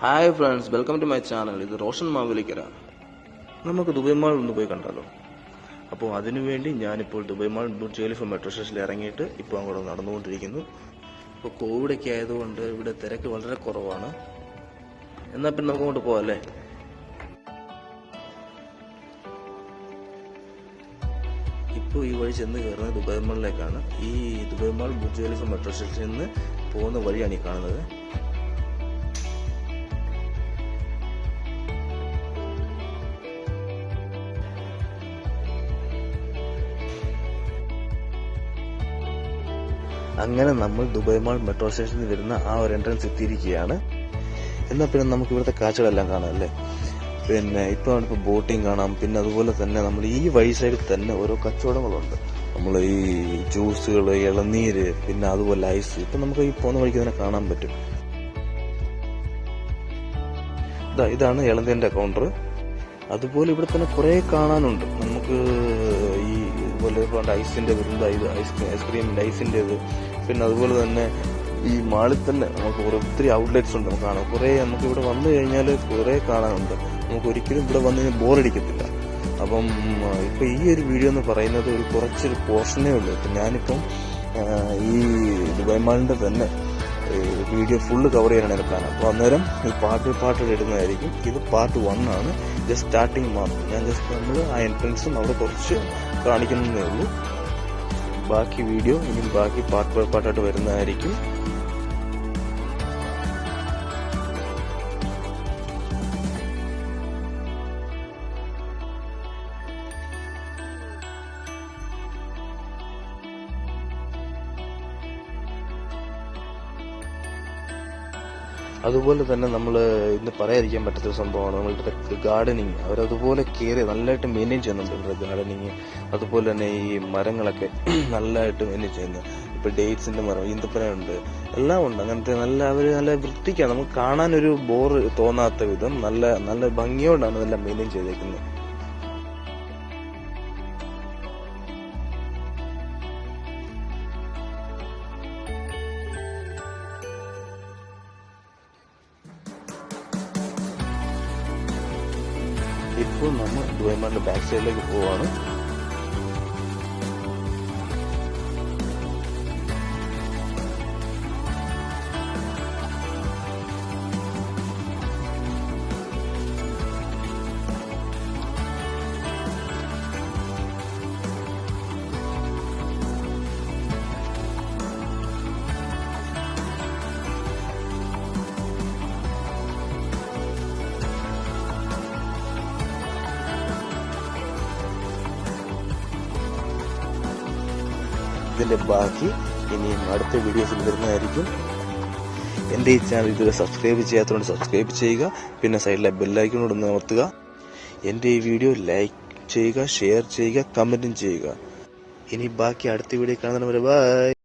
Hi friends, welcome to my channel. ഇത് റോഷൻ മാവേലിക്കര. നമുക്ക് Dubai mall ഒന്ന് പോയി കണ്ടാലോ? അപ്പോൾ അതിനുവേണ്ടി ഞാനിപ്പോൾ Dubai mall Burj Khalifa metro സ്റ്റേഷനിൽ ഇറങ്ങിയിട്ട് ഇപ്പോൾ അങ്ങോട്ട് നടന്നുകൊണ്ടിരിക്കുന്നു. ഇപ്പോൾ കോവിഡൊക്കെ ആയതുകൊണ്ട് ഇവിടെ തിരക്ക് വളരെ കുറവാണ്. എന്നാൽ പിന്നെ നമുക്ക് അങ്ങോട്ട് പോകാം അല്ലേ? ഇപ്പോൾ ഈ വഴി ചെന്ന് കയറുന്നത് ദുബായ് മാളിലേക്കാണ്. ഈ Dubai mall Burj Khalifa metro സ്റ്റേഷനിൽ നിന്ന് പോകുന്ന വഴിയാണ് ഈ കാണുന്നത്. അങ്ങനെ നമ്മൾ ദുബായ് മാൾ മെട്രോ സ്റ്റേഷനിൽ വരുന്ന ആ ഒരു എൻട്രൻസ് എത്തിയിരിക്കുകയാണ്. എന്നാൽ പിന്നെ നമുക്ക് ഇവിടുത്തെ കാഴ്ചകളെല്ലാം കാണാം അല്ലേ? പിന്നെ ഇപ്പോൾ ബോട്ടിങ് കാണാം. പിന്നെ അതുപോലെ തന്നെ നമ്മൾ ഈ വഴി സൈഡിൽ തന്നെ ഓരോ കച്ചവടങ്ങളുണ്ട്. നമ്മൾ ഈ ജ്യൂസുകൾ, ഇളനീര്, പിന്നെ അതുപോലെ ഐസ്, ഇപ്പം നമുക്ക് ഈ പോകുന്ന വഴിക്ക് തന്നെ കാണാൻ പറ്റും. ഇതാണ് ഇളനീരിന്റെ കൗണ്ടർ. അതുപോലെ ഇവിടെ തന്നെ കുറെ കാണാനുണ്ട്. നമുക്ക് ഈ ഇതുപോലെ ഐസിന്റെ വരുന്നത്, ഐസ്ക്രീമിന്റെ ഐസിന്റേത്. പിന്നെ അതുപോലെ തന്നെ ഈ മാളിൽ തന്നെ നമുക്ക് ഒത്തിരി ഔട്ട്ലെറ്റ്സ് ഉണ്ട്. നമുക്ക് കാണാം കുറെ. നമുക്ക് ഇവിടെ വന്നു കഴിഞ്ഞാൽ കുറെ കാണാനുണ്ട്. നമുക്ക് ഒരിക്കലും ഇവിടെ വന്നു കഴിഞ്ഞാൽ ബോറടിക്കത്തില്ല. അപ്പം ഇപ്പൊ ഈ ഒരു വീഡിയോ എന്ന് പറയുന്നത് ഒരു കുറച്ചൊരു പോർഷനേ ഉള്ളൂ. ഇപ്പൊ ഞാനിപ്പം ഈ ദുബായ് മാളിന്റെ തന്നെ വീഡിയോ ഫുള്ള് കവർ ചെയ്യാനാണ് പ്ലാൻ. അപ്പോൾ അന്നേരം ഈ പാട്ട് ഇടുന്നതായിരിക്കും. ഇത് പാർട്ട് 1 ആണ്. ജസ്റ്റ് സ്റ്റാർട്ടിങ് മാത്രം. ഞാൻ ജസ്റ്റ് നമ്മൾ ആ എൻട്രൻസും അവിടെ കുറച്ച് കാണിക്കുന്നതേ ഉള്ളൂ. ബാക്കി വീഡിയോ ഇനി ബാക്കി പാട്ടായിട്ട് വരുന്നതായിരിക്കും. അതുപോലെ തന്നെ നമ്മൾ ഇന്ന് പറയാതിരിക്കാൻ പറ്റാത്തൊരു സംഭവമാണ് നമ്മളുടെ ഗാർഡനിങ്. അവരതുപോലെ കയറി നല്ലതായിട്ട് മെയിൻറ്റെയിൻ ചെയ്യുന്നുണ്ട് ഇവിടെ ഗാർഡനിങ്. അതുപോലെ തന്നെ ഈ മരങ്ങളൊക്കെ നല്ലതായിട്ട് മെയിൻറ്റെയിൻ ചെയ്യുന്നു. ഇപ്പൊ ഡേറ്റ്സിന്റെ മരം, ഈന്തപ്പനയുണ്ട്, എല്ലാം ഉണ്ട്. അങ്ങനത്തെ നല്ല വൃത്തിക്കാണ്. നമുക്ക് കാണാനൊരു ബോർ തോന്നാത്ത വിധം നല്ല ഭംഗിയോടാണ് ഇതെല്ലാം മെയിൻറ്റെയിൻ ചെയ്തേക്കുന്നത്. ഇപ്പോൾ നമ്മൾ ദുബായ് മാളിന്റെ ബാക്ക് സൈഡിലേക്ക് പോവാണ്. ഇതിന്റെ ബാക്കി ഇനിയും അടുത്ത വീഡിയോസിൽ വരുന്നതായിരിക്കും. എന്റെ ഈ ചാനൽ ഇതുവരെ സബ്സ്ക്രൈബ് ചെയ്യാത്തതുകൊണ്ട് സബ്സ്ക്രൈബ് ചെയ്യുക. പിന്നെ സൈഡിലെ ബെല്ലൈക്കണോട് ഒന്ന് അമർത്തുക. എന്റെ ഈ വീഡിയോ ലൈക്ക് ചെയ്യുക, ഷെയർ ചെയ്യുക, കമന്റും ചെയ്യുക. ഇനി ബാക്കി അടുത്ത വീഡിയോ കാണുന്നവരെ ബൈ.